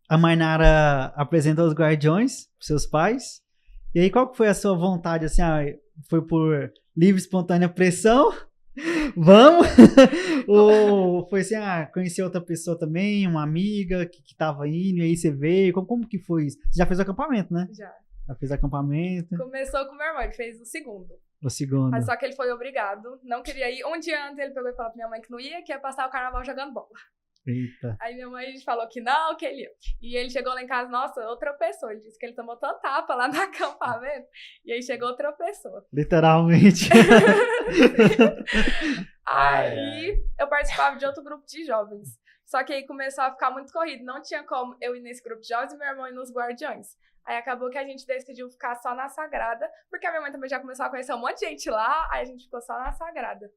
a Mainara apresentou os Guardiões pros seus pais. E aí, qual que foi a sua vontade, assim, foi por livre, espontânea pressão? Vamos? Ou foi assim, conheci outra pessoa também, uma amiga que tava indo, e aí você veio, como que foi isso? Você já fez o acampamento, né? Já. Já fez acampamento. Começou com o meu irmão, ele fez o segundo. O segundo. Mas só que ele foi obrigado, não queria ir. Um dia antes ele pegou e falou pra minha mãe que não ia, que ia passar o carnaval jogando bola. Eita. Aí minha mãe falou que não, que ele ia. E ele chegou lá em casa, nossa, outra pessoa. Ele disse que ele tomou tanta tapa lá no acampamento. E aí chegou outra pessoa. Literalmente. Aí eu participava de outro grupo de jovens. Só que aí começou a ficar muito corrido. Não tinha como eu ir nesse grupo de jovens e meu irmão ir nos Guardiões. Aí acabou que a gente decidiu ficar só na Sagrada, porque a minha mãe também já começou a conhecer um monte de gente lá, aí a gente ficou só na Sagrada.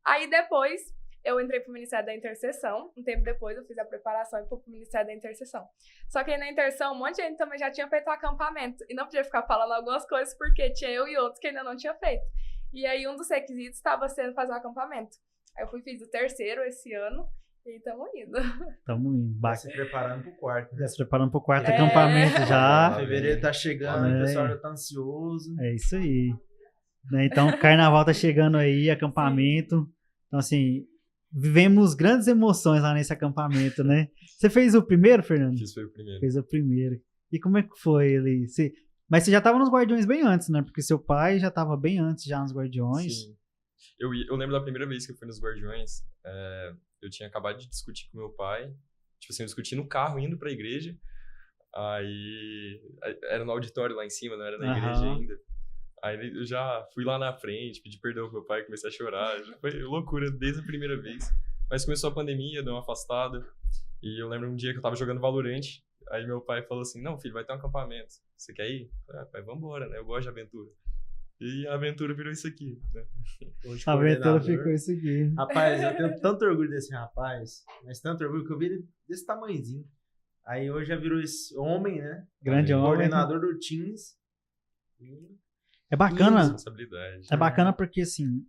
Aí depois eu entrei pro Ministério da Intercessão, um tempo depois eu fiz a preparação e fui pro Ministério da Intercessão. Só que aí na Intercessão um monte de gente também já tinha feito o acampamento, e não podia ficar falando algumas coisas, porque tinha eu e outros que ainda não tinham feito. E aí um dos requisitos estava sendo fazer o acampamento. Aí eu fiz o terceiro esse ano, e estamos indo. Estamos indo. Já se preparando pro quarto. Já se preparando pro quarto acampamento já. Fevereiro tá chegando, o pessoal já tá ansioso. É isso aí. Né? Então, o carnaval tá chegando aí, acampamento. Sim. Então, assim, vivemos grandes emoções lá nesse acampamento, né? Você fez o primeiro, Fernando? Fiz o primeiro. Fez o primeiro. E como é que foi ali? Mas você já tava nos Guardiões bem antes, né? Porque seu pai já tava bem antes já nos Guardiões. Sim. Eu lembro da primeira vez que eu fui nos Guardiões, eu tinha acabado de discutir com meu pai, tipo assim, eu discuti no carro indo pra igreja, aí era no auditório lá em cima, não era na igreja ainda. Aí eu já fui lá na frente, pedi perdão pro meu pai, comecei a chorar, já foi loucura desde a primeira vez. Mas começou a pandemia, deu uma afastada, e eu lembro um dia que eu tava jogando Valorant, aí meu pai falou assim, não filho, vai ter um acampamento, você quer ir? Pai, vambora, né, eu gosto de aventura. E a aventura virou isso aqui, né? A aventura ficou isso aqui. Rapaz, eu tenho tanto orgulho desse rapaz, mas tanto orgulho que eu vi ele desse tamanhozinho. Aí hoje já virou esse homem, né? Grande homem. Coordenador do Teams. É bacana. Responsabilidade. É bacana porque, assim,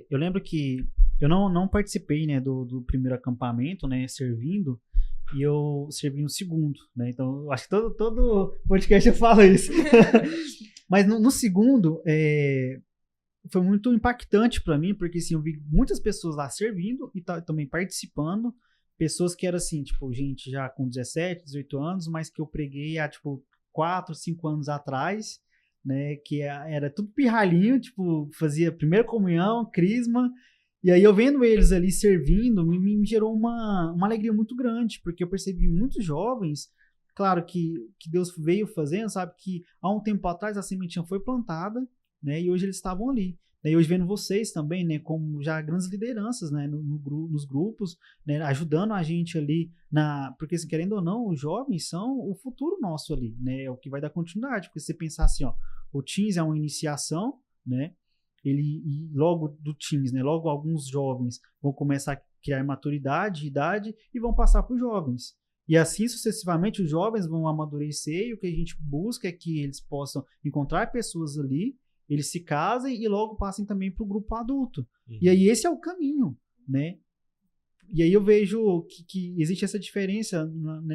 eu lembro que eu não participei, né, do primeiro acampamento, né, servindo, e eu servi no segundo, né? Então, eu acho que todo podcast eu falo isso. Mas no segundo, foi muito impactante para mim, porque assim, eu vi muitas pessoas lá servindo e também participando, pessoas que eram assim, tipo, gente já com 17, 18 anos, mas que eu preguei há, tipo, 4, 5 anos atrás, né, que era tudo pirralhinho, tipo, fazia primeira comunhão, crisma, e aí eu vendo eles ali servindo, me gerou uma alegria muito grande, porque eu percebi muitos jovens. Claro que Deus veio fazendo, sabe, que há um tempo atrás a sementinha foi plantada, né, e hoje eles estavam ali. E hoje vendo vocês também, né, como já grandes lideranças, né, nos grupos, né, ajudando a gente ali, porque assim, querendo ou não, os jovens são o futuro nosso ali, né, é o que vai dar continuidade, porque se você pensar assim, ó, o Teams é uma iniciação, né, e logo do Teams, né, logo alguns jovens vão começar a criar maturidade, idade, e vão passar para os jovens. E assim sucessivamente os jovens vão amadurecer, e o que a gente busca é que eles possam encontrar pessoas ali, eles se casem e logo passem também para o grupo adulto. Uhum. E aí esse é o caminho, né? E aí eu vejo que existe essa diferença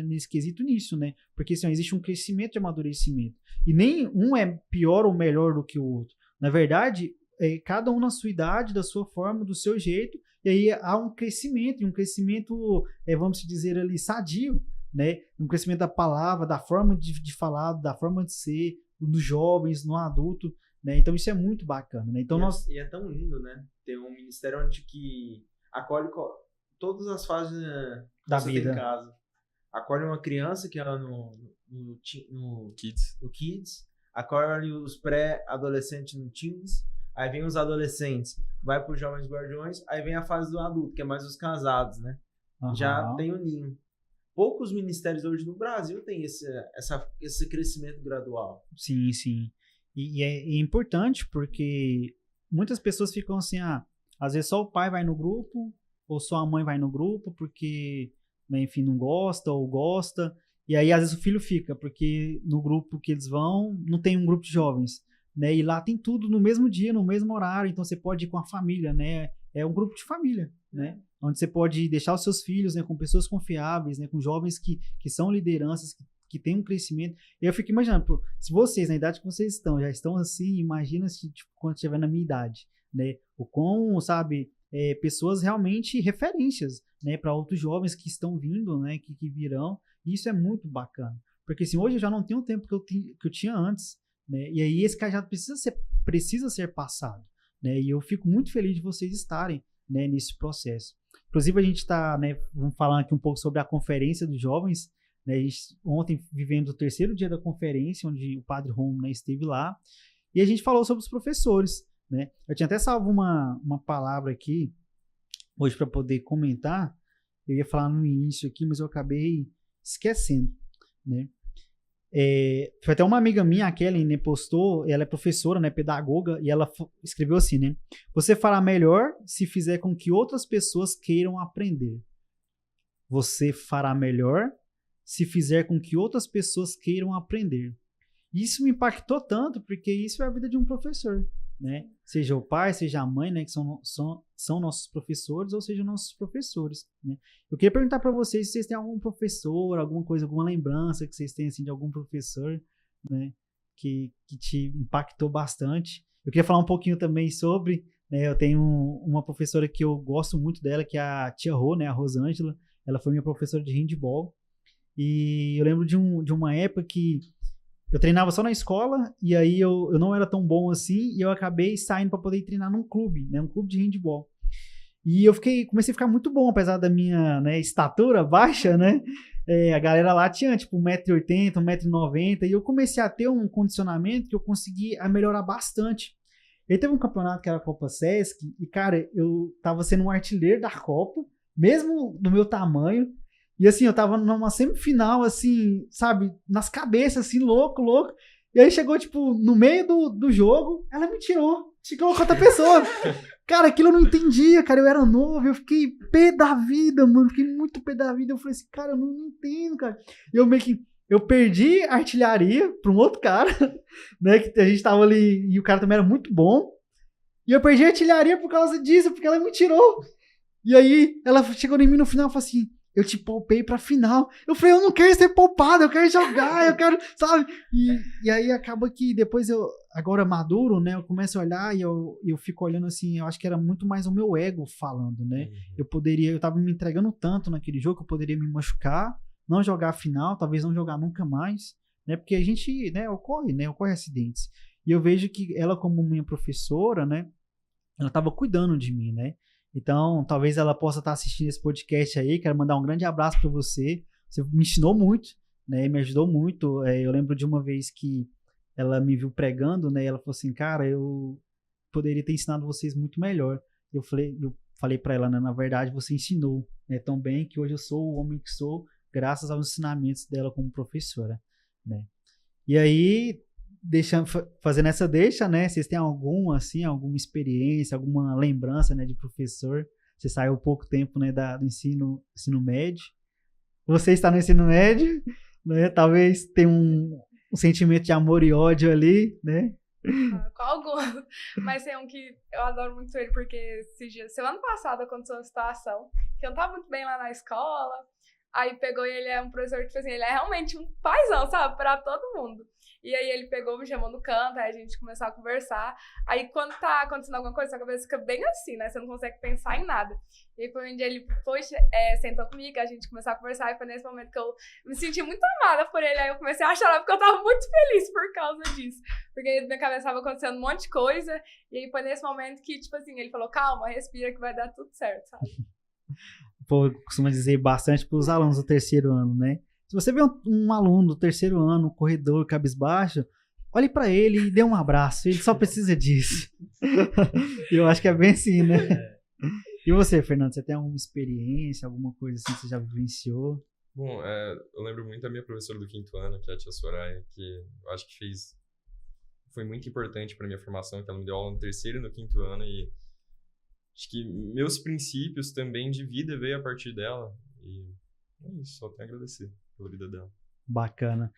nesse quesito nisso, né? Porque assim, existe um crescimento e amadurecimento. E nem um é pior ou melhor do que o outro. Na verdade, cada um na sua idade, da sua forma, do seu jeito. E aí há um crescimento, vamos dizer ali, sadio, né? Um crescimento da palavra, da forma de falar, da forma de ser, dos jovens, no adulto, né? Então isso é muito bacana, né? Então e é tão lindo, né? Ter um ministério onde que acolhe todas as fases da vida. Em casa. Acolhe uma criança que é no Kids, acolhe os pré-adolescentes no Teens, aí vem os adolescentes, vai para os Jovens Guardiões, aí vem a fase do adulto, que é mais os casados, né? Uhum. Já tem o ninho. Poucos ministérios hoje no Brasil têm esse crescimento gradual. Sim, sim. E é importante porque muitas pessoas ficam assim, às vezes só o pai vai no grupo, ou só a mãe vai no grupo, porque, né, enfim, não gosta ou gosta, e aí às vezes o filho fica, porque no grupo que eles vão, não tem um grupo de jovens, né, e lá tem tudo no mesmo dia, no mesmo horário, então você pode ir com a família, né, é um grupo de família, né? Onde você pode deixar os seus filhos, né, com pessoas confiáveis, né, com jovens que são lideranças, que têm um crescimento. E eu fico imaginando, se vocês, na idade que vocês estão, já estão assim, imagina se tipo, quando estiver na minha idade, né? O quão, sabe, pessoas realmente referências, né, para outros jovens que estão vindo, né, que virão. E isso é muito bacana. Porque assim, hoje eu já não tenho o tempo que eu tinha antes, né? E aí esse cajado precisa ser passado, né? E eu fico muito feliz de vocês estarem, né, nesse processo. Inclusive a gente está, né, vamos falar aqui um pouco sobre a conferência dos jovens, né? Ontem vivemos o 3º dia da conferência, onde o Padre Ron, né, esteve lá, e a gente falou sobre os professores, né? Eu tinha até salvo uma palavra aqui hoje para poder comentar. Eu ia falar no início aqui, mas eu acabei esquecendo, né? Foi até uma amiga minha, a Kelly, né, postou, ela é professora, né, pedagoga, e ela escreveu assim, né? Você fará melhor se fizer com que outras pessoas queiram aprender. Você fará melhor se fizer com que outras pessoas queiram aprender. Isso me impactou tanto, porque isso é a vida de um professor, né? Seja o pai, seja a mãe, né, que são nossos professores, ou seja, nossos professores, né? Eu queria perguntar para vocês se vocês têm algum professor, alguma coisa, alguma lembrança que vocês têm assim, de algum professor, né, que te impactou bastante. Eu queria falar um pouquinho também sobre, né, eu tenho uma professora que eu gosto muito dela, que é a tia Rô, né, a Rosângela. Ela foi minha professora de handball. E eu lembro de uma época que eu treinava só na escola, e aí eu não era tão bom assim, e eu acabei saindo para poder treinar num clube, né, um clube de handball. E eu comecei a ficar muito bom, apesar da minha, né, estatura baixa, né? A galera lá tinha tipo 1,80 m, 1,90 m, e eu comecei a ter um condicionamento que eu consegui melhorar bastante. E teve um campeonato que era a Copa Sesc, e cara, eu tava sendo um artilheiro da Copa, mesmo do meu tamanho. E assim, eu tava numa semifinal, assim, sabe, nas cabeças, assim, louco. E aí chegou, tipo, no meio do jogo, ela me tirou com outra pessoa. Cara, aquilo eu não entendia, cara, eu era novo, eu fiquei pé da vida, mano, fiquei muito pé da vida. Eu falei assim, cara, eu não entendo, cara. E eu perdi a artilharia pra um outro cara, né, que a gente tava ali, e o cara também era muito bom. E eu perdi a artilharia por causa disso, porque ela me tirou. E aí, ela chegou em mim no final e falou assim, eu te poupei pra final. Eu falei, eu não quero ser poupado, eu quero jogar, eu quero, sabe? E aí acaba que depois agora maduro, né, eu começo a olhar e eu fico olhando assim, eu acho que era muito mais o meu ego falando, né? Eu tava me entregando tanto naquele jogo que eu poderia me machucar, não jogar a final, talvez não jogar nunca mais, né? Porque a gente, né, ocorre acidentes. E eu vejo que ela, como minha professora, né, ela tava cuidando de mim, né? Então, talvez ela possa estar assistindo esse podcast aí. Quero mandar um grande abraço para você. Você me ensinou muito, né? Me ajudou muito. Eu lembro de uma vez que ela me viu pregando, né? E ela falou assim, cara, eu poderia ter ensinado vocês muito melhor. Eu falei para ela, né? Na verdade, você ensinou, né, tão bem que hoje eu sou o homem que sou, graças aos ensinamentos dela como professora, né? E aí, fazendo essa deixa, né? Vocês têm alguma experiência, alguma lembrança, né, de professor? Você saiu há pouco tempo, né, do ensino médio. Você está no ensino médio, né? Talvez tenha um sentimento de amor e ódio ali, né? Com alguns. Mas tem um que eu adoro muito ele, porque semana passada aconteceu uma situação que eu não tava muito bem lá na escola. Aí pegou e ele é um professor, tipo assim, ele é realmente um paizão, sabe? Pra todo mundo. E aí ele pegou, me chamou no canto, aí a gente começou a conversar. Aí quando tá acontecendo alguma coisa, sua cabeça fica bem assim, né? Você não consegue pensar em nada. E aí foi onde ele sentou comigo, a gente começou a conversar, e foi nesse momento que eu me senti muito amada por ele. Aí eu comecei a chorar, porque eu tava muito feliz por causa disso. Porque na minha cabeça tava acontecendo um monte de coisa, e aí foi nesse momento que, tipo assim, ele falou, calma, respira que vai dar tudo certo, sabe? Pô, costuma dizer bastante para os alunos do 3º ano, né? Se você vê um aluno do 3º ano, no corredor, cabisbaixo, olhe para ele e dê um abraço. Ele só precisa disso. Eu acho que é bem assim, né? E você, Fernando, você tem alguma experiência, alguma coisa assim que você já vivenciou? Bom, eu lembro muito da minha professora do 5º ano, que é a tia Soraya, que eu acho que foi muito importante para minha formação, que ela me deu aula no 3º e no 5º ano, e acho que meus princípios também de vida veio a partir dela. E é isso, só tenho a agradecer pela vida dela. Bacana.